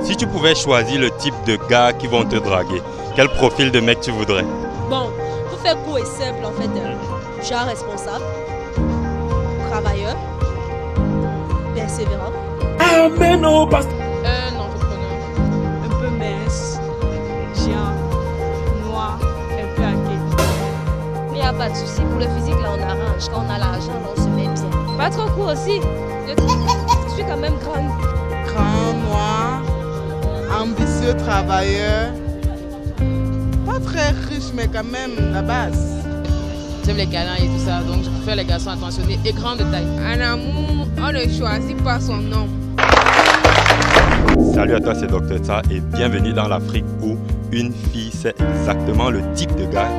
Si tu pouvais choisir le type de gars qui vont te draguer, quel profil de mec tu voudrais? Bon, pour faire court et simple, en fait, genre responsable, travailleur, persévérant. Amen, oh, pasteur. Un entrepreneur. Un peu mince, géant, noir, un peu hacké. Mais il n'y a pas de souci, pour le physique, là, on arrange. Quand on a l'argent, on se met bien. Pas trop court aussi. Je suis quand même grande. Grand, noir, ambitieux, travailleur. Pas très riche, mais quand même la base. J'aime les câlins et tout ça, donc je préfère les garçons attentionnés et grands de taille. En amour, on ne choisit pas son nom. Salut à toi, c'est Dr Tsa et bienvenue dans l'Afrique où une fille sait exactement le type de gars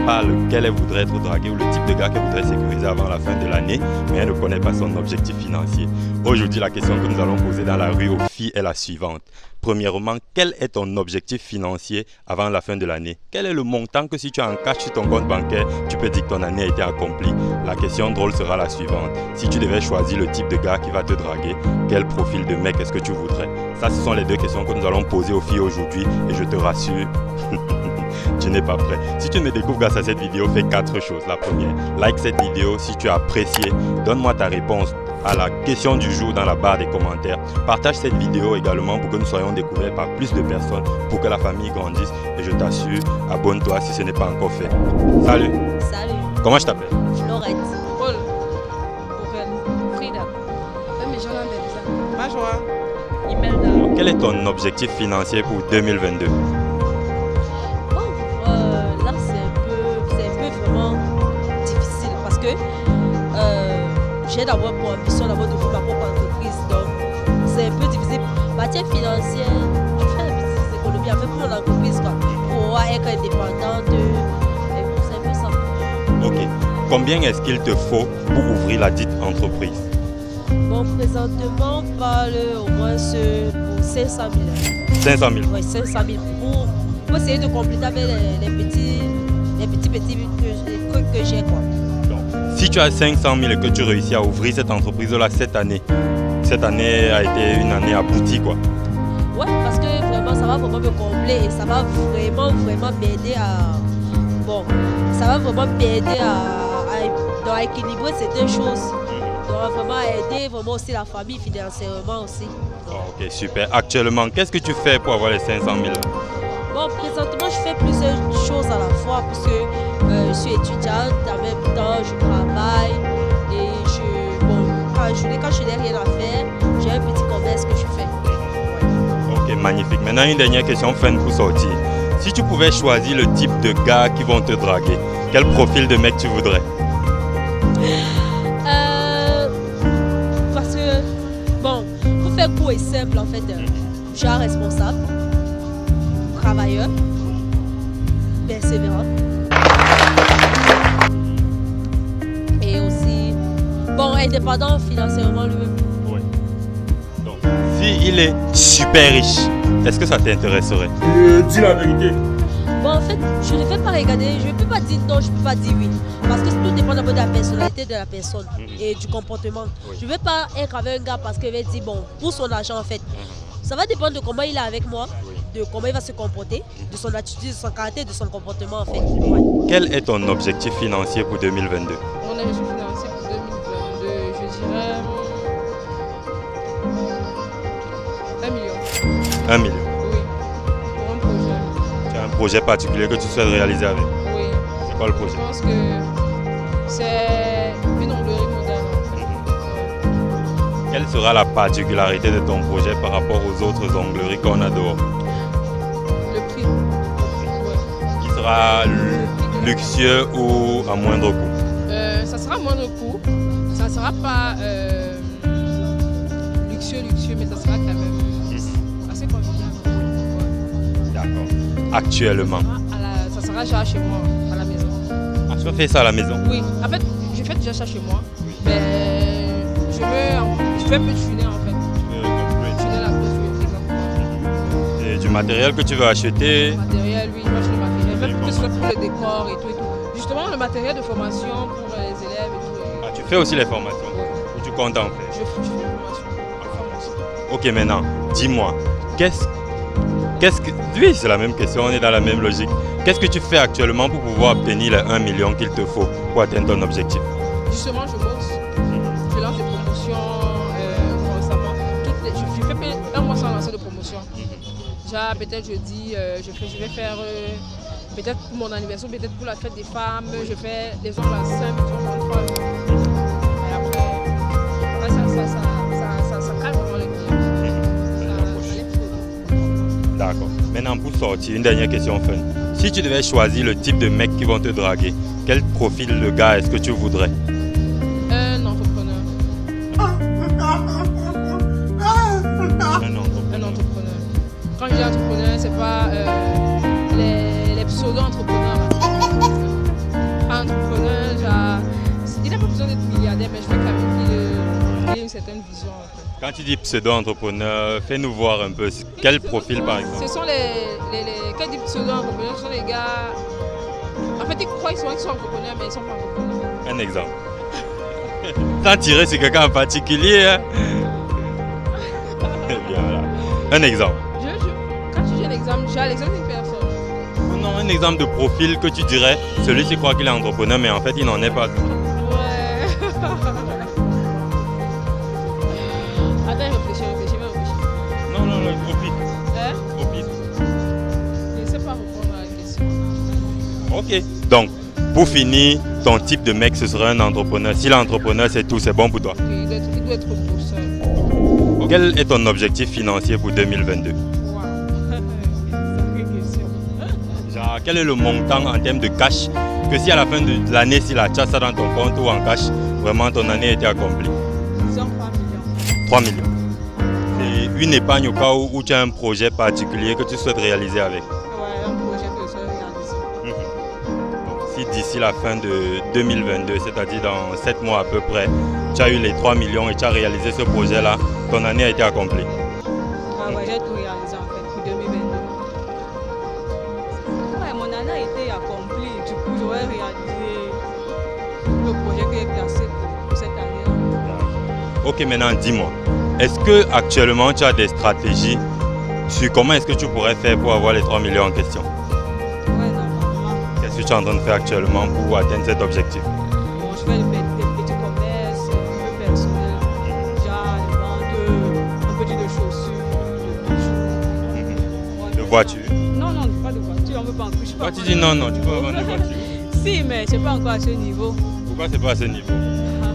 par lequel elle voudrait être draguée ou le type de gars qu'elle voudrait sécuriser avant la fin de l'année, mais elle ne connaît pas son objectif financier. Aujourd'hui, la question que nous allons poser dans la rue aux filles est la suivante. Premièrement, quel est ton objectif financier avant la fin de l'année? Quel est le montant que si tu as en cash sur ton compte bancaire, tu peux dire que ton année a été accomplie? La question drôle sera la suivante. Si tu devais choisir le type de gars qui va te draguer, quel profil de mec est-ce que tu voudrais? Ça, ce sont les deux questions que nous allons poser aux filles aujourd'hui et je te rassure, tu n'es pas prêt. Si tu me découvres grâce à cette vidéo, fais 4 choses. La première, like cette vidéo si tu as apprécié. Donne-moi ta réponse à la question du jour dans la barre des commentaires. Partage cette vidéo également pour que nous soyons découverts par plus de personnes, pour que la famille grandisse. Et je t'assure, abonne-toi si ce n'est pas encore fait. Salut. Salut. Comment je t'appelle? Florette. Paul. Aurèle. Frida. Mais j'en ai déjà. Ma joie. Imelda. Quel est ton objectif financier pour 2022? Là, c'est un peu vraiment difficile parce que j'ai d'abord pour ambition d'avoir d'ouvrir ma propre entreprise. Donc, c'est un peu difficile. Matière financière, je fais la business économie avec mon entreprise quoi, pour pouvoir être indépendante. C'est un peu ça. Ok. Combien est-ce qu'il te faut pour ouvrir la dite entreprise? Bon, présentement, on parle au moins pour 500 000. 500 000. Oui, 500 000 pour essayer de compléter avec les petits trucs que j'ai quoi. Si tu as 500 000 et que tu réussis à ouvrir cette entreprise-là cette année a été une année aboutie quoi. Ouais, parce que vraiment, ça va vraiment me combler et ça va vraiment m'aider à... Bon, ça va vraiment m'aider à équilibrer ces deux choses. Donc vraiment aider vraiment aussi la famille financièrement aussi. Ok, super. Actuellement, qu'est-ce que tu fais pour avoir les 500 000? Bon, présentement, je fais plusieurs choses à la fois parce que je suis étudiante, en même temps, je travaille et quand je n'ai rien à faire, j'ai un petit commerce que je fais. Ok, magnifique. Maintenant, une dernière question fun pour sortir. Si tu pouvais choisir le type de gars qui vont te draguer, quel profil de mec tu voudrais? Parce que, bon, pour faire court et simple, en fait, genre responsable, travailleur, persévérant. Et aussi, bon, indépendant financièrement lui-même. Oui. Donc, si il est super riche, est-ce que ça t'intéresserait? Dis la vérité. Bon, en fait, je ne vais pas regarder, je ne peux pas dire non, je ne peux pas dire oui. Parce que tout dépend d'abord de la personnalité de la personne et du comportement. Oui. Je ne vais pas être avec un gars parce qu'il va dire, bon, pour son argent en fait. Ça va dépendre de comment il est avec moi, de comment il va se comporter, de son attitude, de son caractère, de son comportement en fait. Ouais. Quel est ton objectif financier pour 2022? Mon objectif financier pour 2022, je dirais 1 million. 1 million. Oui. Pour un projet. Tu as un projet particulier que tu souhaites réaliser avec? Oui. C'est quoi le projet? Je pense que c'est une onglerie moderne. Quelle sera la particularité de ton projet par rapport aux autres ongleries qu'on a dehors? Le prix. Ouais. Qui sera luxueux ou à moindre coût? Ça sera à moindre coût. Ça ne sera pas luxueux, mais ça sera quand même assez convivial. Ouais. D'accord. Actuellement? Ça sera déjà chez moi, à la maison. Ah, tu vas faire ça à la maison? Oui, en fait, je fais déjà ça chez moi. Mais je veux un peu tuner en fait. Tuner la pièce, exactement. Et du matériel que tu veux acheter? Le matériel, oui, je vais acheter le matériel. Même que ce soit pour le décor et tout. Justement, le matériel de formation pour les élèves et tout. Ah, tu fais aussi les formations? Oui. Ou tu comptes en faire? Je fais une formation. Ok, maintenant, dis-moi, Oui, c'est la même question, on est dans la même logique. Qu'est-ce que tu fais actuellement pour pouvoir obtenir les 1 million qu'il te faut pour atteindre ton objectif? Justement, je bosse. Je lance des promotions constamment. Je fais un mois sans lancer de promotion. Déjà, peut-être je dis, je vais faire, peut-être pour mon anniversaire, peut-être pour la fête des femmes, je fais des ongles à 5, des ongles à 3. Et après, ça calme vraiment le client. D'accord. Maintenant, pour sortir, une dernière question fun. Si tu devais choisir le type de mec qui vont te draguer, quel profil de gars est-ce que tu voudrais? Un entrepreneur. Un entrepreneur. Quand je dis entrepreneur, c'est pas les pseudo-entrepreneurs. Entrepreneur, il n'a pas besoin d'être milliardaire, mais je veux quand même qu'il ait une certaine vision. En fait. Quand tu dis pseudo-entrepreneur, fais-nous voir un peu quel profil par exemple. Ce sont quand je dis pseudo-entrepreneurs, ce sont les gars. En fait, ils croient qu'ils sont entrepreneurs, mais ils ne sont pas entrepreneurs. Un exemple. Sans tirer sur quelqu'un en particulier. Hein? Bien, voilà. Un exemple. Quand tu dis un exemple, j'ai l'exemple d'une personne. Non, un exemple de profil que tu dirais, celui-ci croit qu'il est entrepreneur, mais en fait, il n'en est pas. Ouais. Attends, réfléchis. Non, profite. Hein? Profite. Je ne sais pas répondre à la question. Ok. Donc, pour finir, ton type de mec, ce serait un entrepreneur. Si l'entrepreneur, c'est tout, c'est bon pour toi. Il doit être bosseur. Quel est ton objectif financier pour 2022? Wow. Sacrée question. Genre, quel est le montant en termes de cash que si à la fin de l'année, si la chasse ça dans ton compte ou en cash, vraiment ton année a été accomplie? Disons 3 millions. 3 millions. C'est une épargne au cas où tu as un projet particulier que tu souhaites réaliser avec. Ouais, un projet que je souhaite réaliser. Donc, si d'ici la fin de 2022, c'est-à-dire dans 7 mois à peu près, tu as eu les 3 millions et tu as réalisé ce projet-là, ton année a été accomplie. Ah ouais, j'ai tout réalisé en fait pour 2022. Ouais, mon année a été accomplie. Du coup, j'aurais réalisé le projet que j'ai placé pour cette année. Ok, maintenant dis-moi, est-ce que actuellement tu as des stratégies sur comment est-ce que tu pourrais faire pour avoir les 3 millions en question? Ouais, normalement. Qu'est-ce que tu es en train de faire actuellement pour atteindre cet objectif? Bon, je fais des petits commerces, un peu personnels. Déjà, les ventes, un petit de chaussures, de bijoux. Ouais, De voitures? Non, pas de voiture, on ne peut pas en coucher. Toi tu dis non, tu peux vendre des voitures. Si, mais je ne suis pas encore à ce niveau. Pourquoi c'est pas à ce niveau?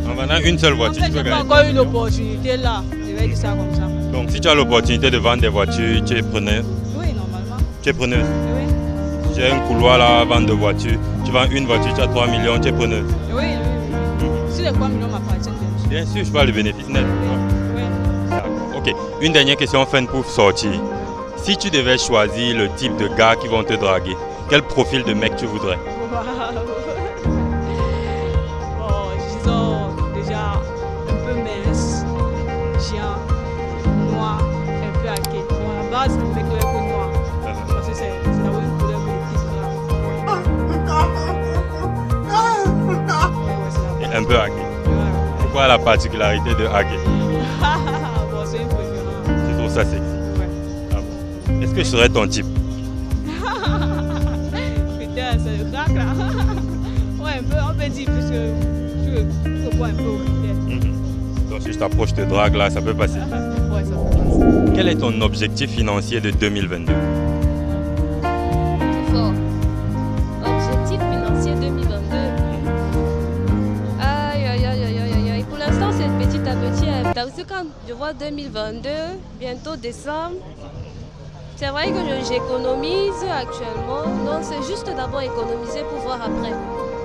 En vendant une seule En voiture, fait, tu je peux n'ai pas gagner. encore eu l'opportunité là. Je vais dire ça comme ça. Donc si tu as l'opportunité de vendre des voitures, tu es preneur? Oui, normalement. Tu es preneur? Oui. Si tu as un couloir là à vendre de voitures, tu vends une voiture, tu as 3 millions, tu es preneur? Oui. Si les 3 millions m'appartiennent, bien sûr. Bien sûr, je parle de bénéfice net. Oui. D'accord. Ok, une dernière question fin pour sortir. Si tu devais choisir le type de gars qui vont te draguer, quel profil de mec tu voudrais? Bon, disons déjà un peu mince, géant, noir, un peu hacké. Bon, à la base, le mec doit être noir. Parce que c'est d'avoir une couleur politique grave. Et un peu hacké. C'est quoi la particularité de hacké? Bon, c'est une préférence. Tu trouves ça sexy? Ouais. Ah bon. Est-ce que je serais ton type? Putain, c'est le crack là. Ouais, un peu, on peut dire, puisque je vois un peu au critère. Donc si je t'approche, je te drague là, ça peut passer. Ouais, ça peut. Quel est ton objectif financier de 2022? Fort. Objectif financier 2022. Aïe. Pour l'instant, c'est petit à petit. Parce que quand je vois 2022, bientôt décembre, c'est vrai que j'économise actuellement. Donc, c'est juste d'abord économiser pour voir après.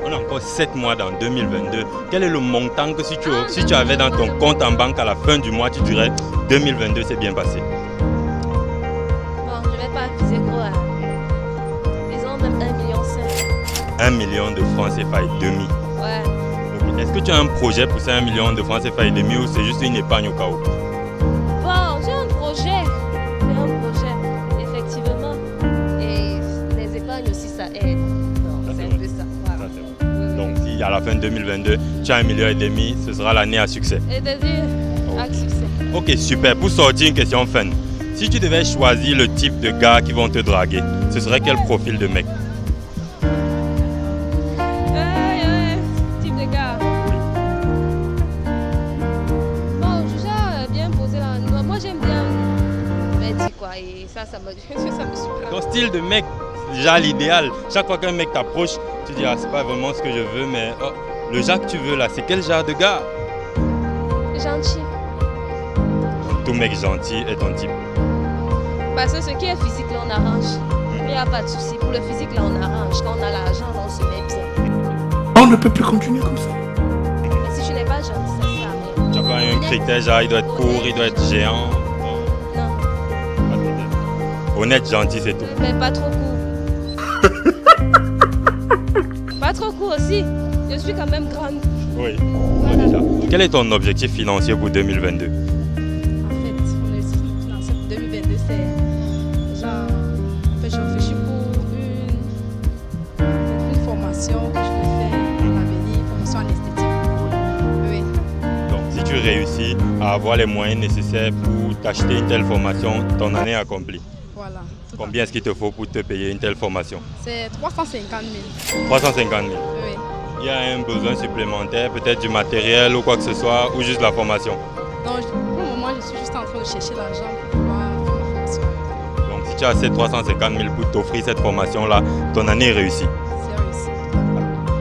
On a encore 7 mois dans 2022. Quel est le montant que si tu avais dans ton compte en banque à la fin du mois, tu dirais 2022 c'est bien passé? Bon, je ne vais pas viser gros. Disons même 1,5 million. 1 million de francs CFA et demi. Ouais. Okay. Est-ce que tu as un projet pour ces 1 million de francs CFA et demi ou c'est juste une épargne au cas où? Bon, j'ai un projet. Effectivement. Et les épargnes aussi, ça aide. C'est un peu ça. Voilà. Donc si à la fin de 2022, tu as 1,5 million, ce sera l'année à succès. Et de dire, à succès. Ok, super. Pour sortir, une question fun. Si tu devais choisir le type de gars qui vont te draguer, ce serait quel profil de mec? Type de gars. Bon, déjà bien posé là. Moi j'aime bien Betty quoi. Et ça me surprend. Ton style de mec, c'est déjà l'idéal. Chaque fois qu'un mec t'approche, tu dis ah c'est pas vraiment ce que je veux, mais oh, le genre que tu veux là, c'est quel genre de gars? Gentil. Tout mec gentil est ton type. Parce que ce qui est physique là on arrange. Il n'y a pas de souci. Pour le physique là on arrange. Quand on a l'argent on se met bien. On ne peut plus continuer comme ça. Mais si tu n'es pas gentil, ça sert à rien. Tu n'as pas un critère genre il doit être court, il doit être géant? Non. Pas de critère. Honnête, gentil, c'est tout. Mais pas trop court. Pas trop court aussi. Je suis quand même grande. Oui, on est là. Quel est ton objectif financier pour 2022? En fait, mon objectif financier pour 2022, c'est genre, en fait, je réfléchis pour une formation que je vais faire à l'avenir, formation en esthétique. Oui. Donc, si tu réussis à avoir les moyens nécessaires pour t'acheter une telle formation, ton année est accomplie. Voilà. Combien est-ce qu'il te faut pour te payer une telle formation? C'est 350 000. 350 000. Oui. Il y a un besoin supplémentaire, peut-être du matériel ou quoi que ce soit, ou juste la formation? Non, pour le moment, je suis juste en train de chercher l'argent pour pouvoir faire ma formation. Donc, si tu as ces 350 000 pour t'offrir cette formation-là, ton année est réussie. C'est réussi.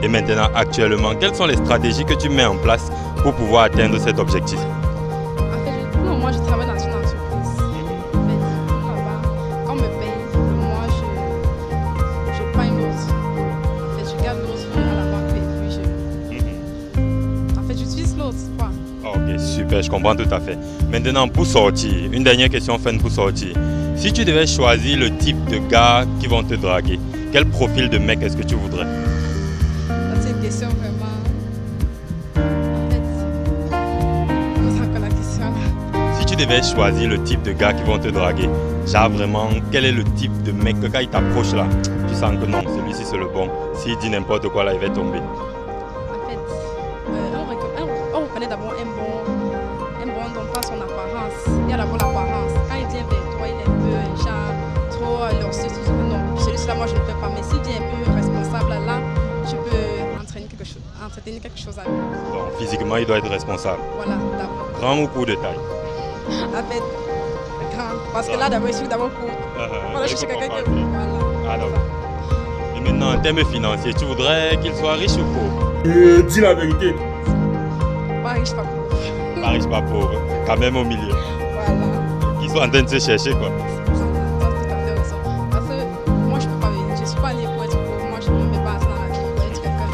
Et maintenant, actuellement, quelles sont les stratégies que tu mets en place pour pouvoir atteindre cet objectif? En fait, pour le moment, je travaille dans une entreprise. En fait, là-bas, quand on me paye, moi, je prends une autre. En fait, je garde l'autre à la banque et puis en fait, j'utilise l'autre, quoi. Ok, super, je comprends tout à fait. Maintenant, pour sortir, une dernière question fun pour sortir. Si tu devais choisir le type de gars qui vont te draguer, quel profil de mec est-ce que tu voudrais? C'est une question vraiment... En fait, pose encore la question là. Si tu devais choisir le type de gars qui vont te draguer, genre vraiment, quel est le type de mec que quand il t'approche là, tu sens que non, celui-ci c'est le bon. S'il dit n'importe quoi là, il va tomber. En fait, on reconnaît d'abord un bon donc pas son apparence. Il y a d'abord l'apparence. Quand il vient vers toi, il est un peu genre trop lancé. Non, celui-là moi je ne fais pas. Mais s'il vient un peu responsable là, je peux entretenir quelque chose avec lui. Donc physiquement, il doit être responsable. Voilà, d'abord. Grand ou court de taille? En fait, grand. Parce que là d'abord, il suffit d'abord pour. Voilà, je cherche quelqu'un qui. Voilà. Alors. Et maintenant, en termes financiers, tu voudrais qu'il soit riche ou pauvre? Dis la vérité. Pas riche, pas pauvre. Pas riche, pas pauvre. Quand même au milieu. Voilà. Qu'ils soient en train de se chercher quoi. Tu as tout à fait raison. Parce que moi je ne peux pas venir, je ne suis pas née pour être pauvre, moi je ne me mets pas dans la vie pour être quelqu'un.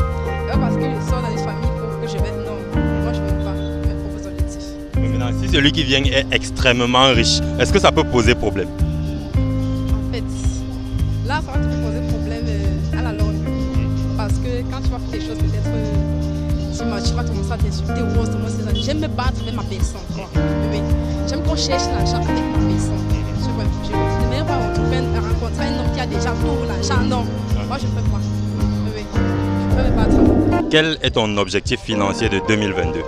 Pas parce que je sors dans une famille pauvre que je vais être non. Moi je ne veux pas mes propres objectifs. Mais maintenant, si celui qui vient est extrêmement riche, est-ce que ça peut poser problème? En fait, là ça va te poser problème à la longue. Parce que quand tu vas faire des choses peut-être, tu vas commencer à t'insulter ou autre. J'aime me battre avec ma personne. Oui. J'aime qu'on cherche l'argent avec ma personne. Je ne vais pas rencontrer un homme qui a déjà tout l'argent. Non, moi je ne peux pas. Oui. Je peux me battre. Quel est ton objectif financier de 2022?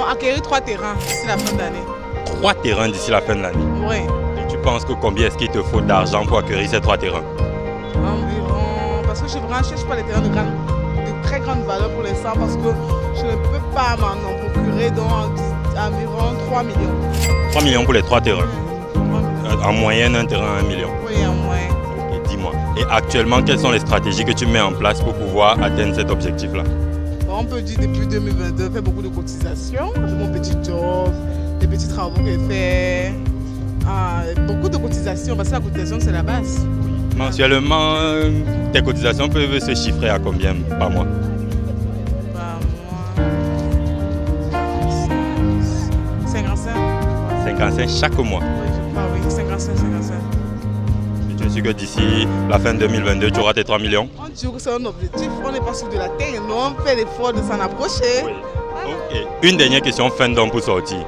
Acquérir 3 terrains d'ici la fin de l'année. 3 terrains d'ici la fin de l'année? Oui. Et tu penses que combien est-ce qu'il te faut d'argent pour acquérir ces 3 terrains? Environ, parce que je ne cherche pas les terrains de très grande valeur pour l'instant parce que je ne peux pas m'en procurer, donc environ 3 millions. 3 millions pour les 3 terrains? En moyenne, un terrain à 1 million? Oui, en moyenne. Ok, dis-moi. Et actuellement, quelles sont les stratégies que tu mets en place pour pouvoir atteindre cet objectif-là? On peut dire depuis 2022, fait beaucoup de cotisations, mon petit job, des petits travaux que je fais, beaucoup de cotisations, parce que la cotisation c'est la base. Mensuellement, tes cotisations peuvent se chiffrer à combien par mois? Par mois, 55. 55 chaque mois? Oui, je crois, oui, 55. Et tu es sûr que d'ici la fin 2022, tu auras tes 3 millions? On dit que c'est un objectif, on n'est pas sûr de l'atteindre, mais on fait l'effort de s'en approcher. Oui. Ok. Une dernière question fin donc pour sortir.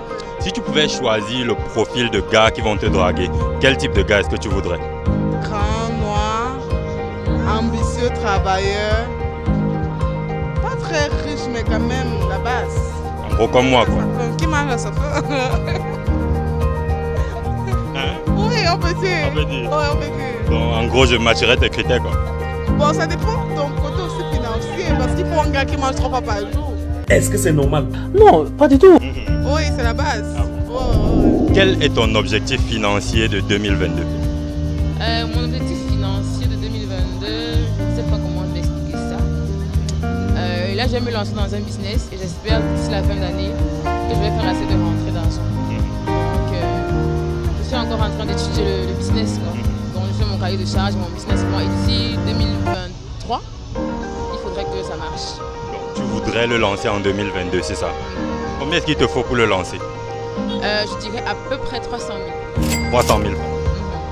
Si tu pouvais choisir le profil de gars qui vont te draguer, quel type de gars est-ce que tu voudrais? Grand, noir, ambitieux, travailleur, pas très riche mais quand même la base. Gros comme moi, quoi. Qui mange à sa femme? Oui, on peut dire. On peut dire. Oui, on peut dire. Donc, en gros, je matcherai tes critères, quoi. Bon, ça dépend de ton côté aussi financier, parce qu'il faut un gars qui mange 3 fois par jour. Est-ce que c'est normal? Non, pas du tout. Oui, c'est la base. Ah bon. Quel est ton objectif financier de 2022? Mon objectif financier de 2022, je ne sais pas comment je vais expliquer ça. Là, je vais me lancer dans un business et j'espère d'ici la fin d'année que je vais faire assez de rentrées d'argent. Donc, je suis encore en train d'étudier le business. Quoi. Donc, je fais mon cahier de charge, mon business plan. Et d'ici 2023, il faudrait que ça marche. Donc, tu voudrais le lancer en 2022, c'est ça? Combien est-ce qu'il te faut pour le lancer? Je dirais à peu près 300 000. 300 000 francs.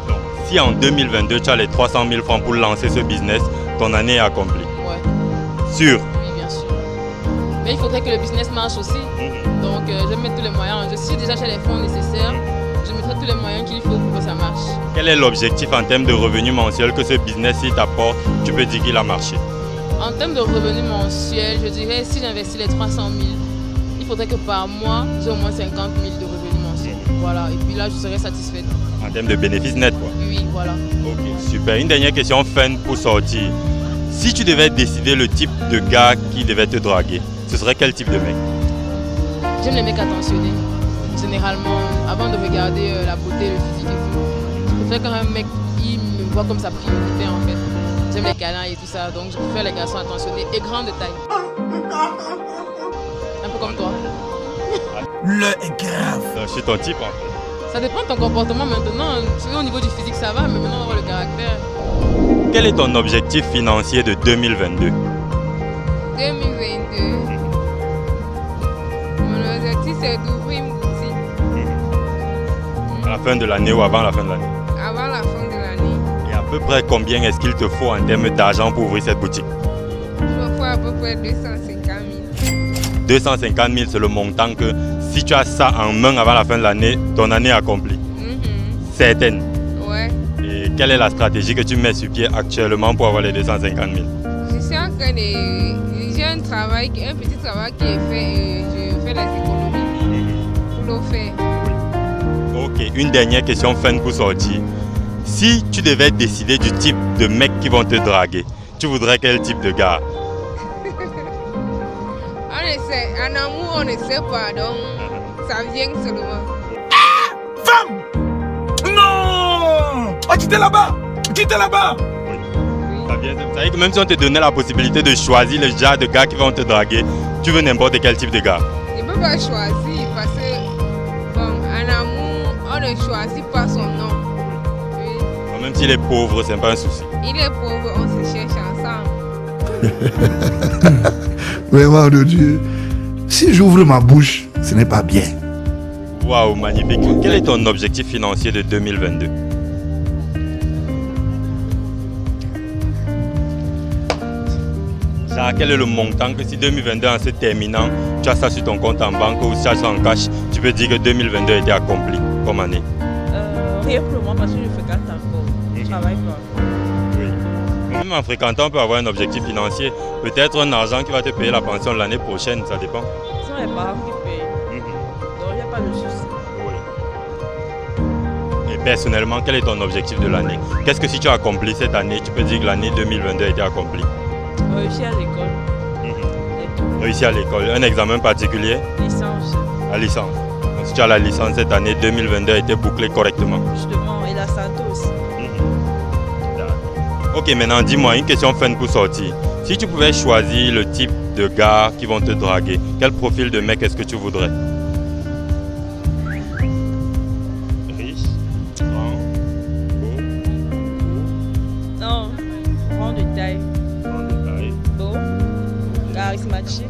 Donc, si en 2022, tu as les 300 000 francs pour lancer ce business, ton année est accomplie. Ouais. Sûr? Oui, bien sûr. Mais il faudrait que le business marche aussi. Donc, je vais mettre tous les moyens. Si déjà j'ai les fonds nécessaires, je mettrai tous les moyens qu'il faut pour que ça marche. Quel est l'objectif en termes de revenus mensuels que ce business t'apporte? Tu peux dire qu'il a marché. En termes de revenus mensuels, je dirais si j'investis les 300 000, il faudrait que par mois, j'ai au moins 50 000 de revenus mensuels. Voilà, et puis là, je serai satisfaite. En termes de bénéfices nets, quoi. Oui, voilà. Ok, super. Une dernière question fun pour sortir. Si tu devais décider le type de gars qui devait te draguer, ce serait quel type de mec? J'aime les mecs attentionnés. Généralement, avant de regarder la beauté, le physique et tout, je préfère quand un mec il me voit comme sa priorité en fait. J'aime les câlins et tout ça, donc je préfère les garçons attentionnés et grands de taille. Un peu comme toi. Le est grave. Je suis ton type en fait. Ça dépend de ton comportement maintenant. Au niveau du physique ça va, mais maintenant on va voir le caractère. Quel est ton objectif financier de 2022? 2022. Mon objectif c'est d'ouvrir une boutique. À la fin de l'année ou avant la fin de l'année? Avant la fin de l'année. Et à peu près combien est-ce qu'il te faut en termes d'argent pour ouvrir cette boutique? Il me faut à peu près 250 000. 250 000, c'est le montant que si tu as ça en main avant la fin de l'année, ton année est accomplie. Certaine. Ouais. Et quelle est la stratégie que tu mets sur pied actuellement pour avoir les 250 000? Je suis en train de... J'ai un petit travail qui est fait et je fais les économies pour le faire. Ok, une dernière question fun pour sortir. Si tu devais décider du type de mec qui vont te draguer, tu voudrais quel type de gars? On essaie, en amour on ne sait pas, donc ça vient seulement. Femme! Non! Oh, quittez là-bas! Quittez là-bas! Oui. Ça vient, vous savez que même si on te donnait la possibilité de choisir le genre de gars qui vont te draguer, tu veux n'importe quel type de gars? Je ne peux pas choisir parce que, bon, en amour, on ne choisit pas son nom. Oui. Donc, même s'il est pauvre, c'est pas un souci. Il est pauvre, on se cherche ensemble. Vraiment de Dieu. Si j'ouvre ma bouche, ce n'est pas bien. Waouh, magnifique. Quel est ton objectif financier de 2022? Genre, quel est le montant que si 2022 en se terminant, tu as ça sur ton compte en banque ou tu as ça en cash, tu peux dire que 2022 a été accompli comme année? Rien pour le moment parce que je fréquente encore. Je travaille pas. Oui. Même en fréquentant, on peut avoir un objectif financier. Peut-être un argent qui va te payer la pension l'année prochaine, ça dépend. Ce sont les parents qui payent. Donc il n'y a pas de souci. Oui. Et personnellement, quel est ton objectif de l'année? Qu'est-ce que si tu as accompli cette année, tu peux dire que l'année 2022 a été accomplie? Réussir à l'école. Réussir à l'école. Un examen particulier? Licence. La licence. Donc, si tu as la licence cette année, 2022 a été bouclée correctement. Justement, et la santé aussi. Ok, maintenant dis-moi une question fun pour sortir. Si tu pouvais choisir le type de gars qui vont te draguer, quel profil de mec est-ce que tu voudrais? Riche, grand, beau, Non, grand de taille. grand de taille. Beau, charismatique,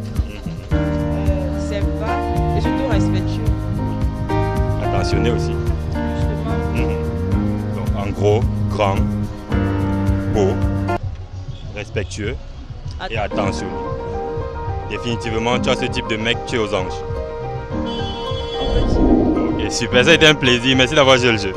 sympa et surtout respectueux. Attentionné aussi. Justement. Donc en gros, grand, beau, respectueux et attentionné. Définitivement, tu as ce type de mec, tu es aux anges. Ok, super, ça a été un plaisir. Merci d'avoir joué le jeu.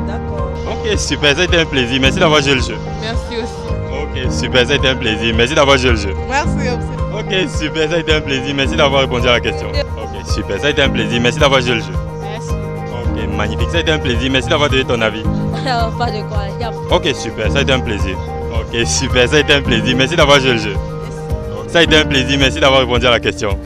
D'accord. Ok, super, ça a été un plaisir. Merci d'avoir joué le jeu. Merci aussi. Ok, super, ça a été un plaisir. Merci d'avoir joué le jeu. Merci aussi. Ok, super, ça a été un plaisir. Merci d'avoir répondu à la question. Ok. super, ça a été un plaisir. Merci d'avoir joué le jeu. Merci. Ok, magnifique, ça a été un plaisir. Merci d'avoir donné ton avis. Pas de quoi. Ok, super, ça a été un plaisir. Ok, super, ça a été un plaisir. Merci d'avoir joué le jeu. Ça a été un plaisir, merci d'avoir répondu à la question.